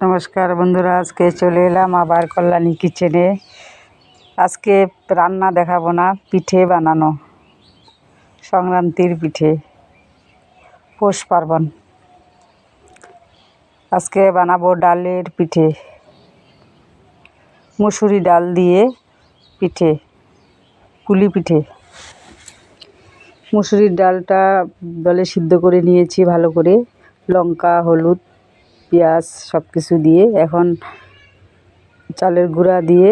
নমস্কার বন্ধুরা, আজকে চলে এলাম আবার কল্যাণী কিচেনে। আজকে রান্না দেখাবো না, পিঠে বানানো, সংক্রান্তির পিঠে, পৌষ পার্বণ। আজকে বানাবো ডালের পিঠে, মুসুরি ডাল দিয়ে পিঠে, পুলি পিঠে। মুসুরির ডালটা জলে সিদ্ধ করে নিয়েছি ভালো করে, লঙ্কা, হলুদ, পেঁয়াজ সব কিছু দিয়ে। এখন চালের গুঁড়া দিয়ে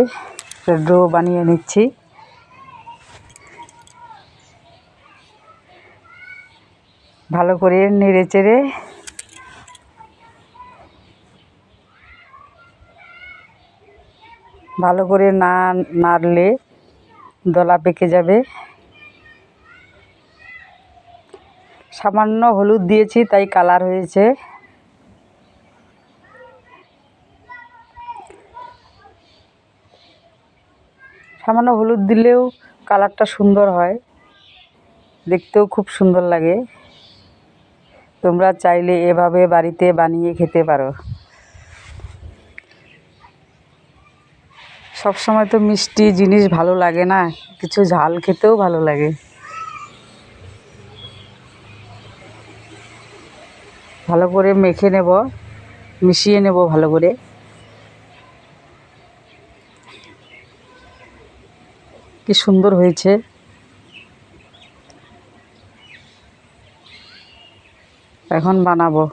ডো বানিয়ে নিচ্ছি। ভালো করে নেড়ে চেড়ে ভালো করে না নাড়লে দলা পেকে যাবে। সামান্য হলুদ দিয়েছি, তাই কালার হয়েছে। সামান্য হলুদ দিলেও কালারটা সুন্দর হয়, দেখতেও খুব সুন্দর লাগে। তোমরা চাইলে এভাবে বাড়িতে বানিয়ে খেতে পারো। সব সময় তো মিষ্টি জিনিস ভালো লাগে না, কিছু ঝাল খেতেও ভালো লাগে। ভালো করে মেখে নেব, মিশিয়ে নেব ভালো করে। কি সুন্দর হয়েছে। এখন বানাবো,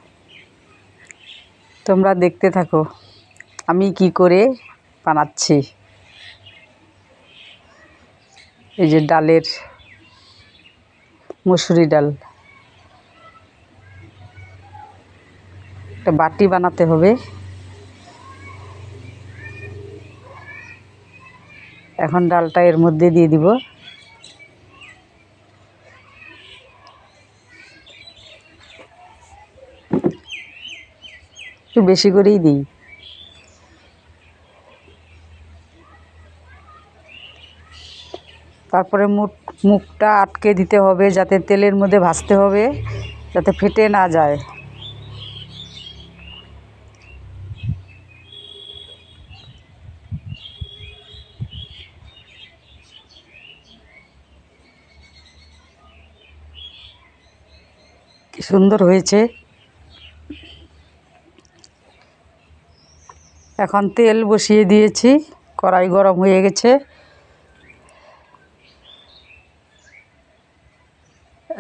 তোমরা দেখতে থাকো আমি কি করে বানাচ্ছি। এই যে ডালের, মুসুরি ডাল, একটা বাটি বানাতে হবে। এখন ডালটা এর মধ্যে দিয়ে দিব। একটু বেশি করেই দিই। তারপরে মুখটা আটকে দিতে হবে, যাতে তেলের মধ্যে ভাজতে হবে, যাতে ফেটে না যায়। কি সুন্দর হয়েছে। এখন তেল বসিয়ে দিয়েছি, কড়াই গরম হয়ে গেছে।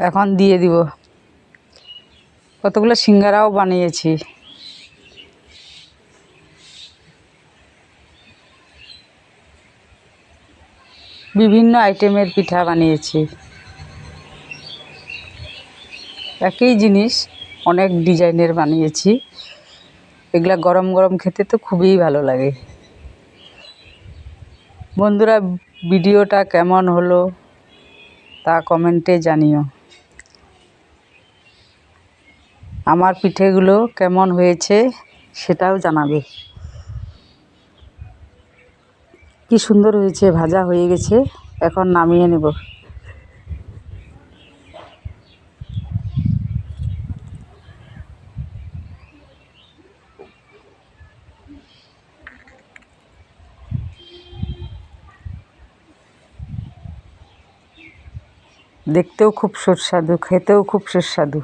এখন দিয়ে দিব। কতগুলো সিঙ্গারাও বানিয়েছি। বিভিন্ন আইটেমের পিঠা বানিয়েছি। একই জিনিস অনেক ডিজাইনের বানিয়েছি। এগুলা গরম গরম খেতে তো খুবই ভালো লাগে। বন্ধুরা, ভিডিওটা কেমন হলো তা কমেন্টে জানিও। আমার পিঠেগুলো কেমন হয়েছে সেটাও জানাবে। কি সুন্দর হয়েছে, ভাজা হয়ে গেছে। এখন নামিয়ে নেব। দেখতেও খুব সুস্বাদু, খেতেও খুব সুস্বাদু।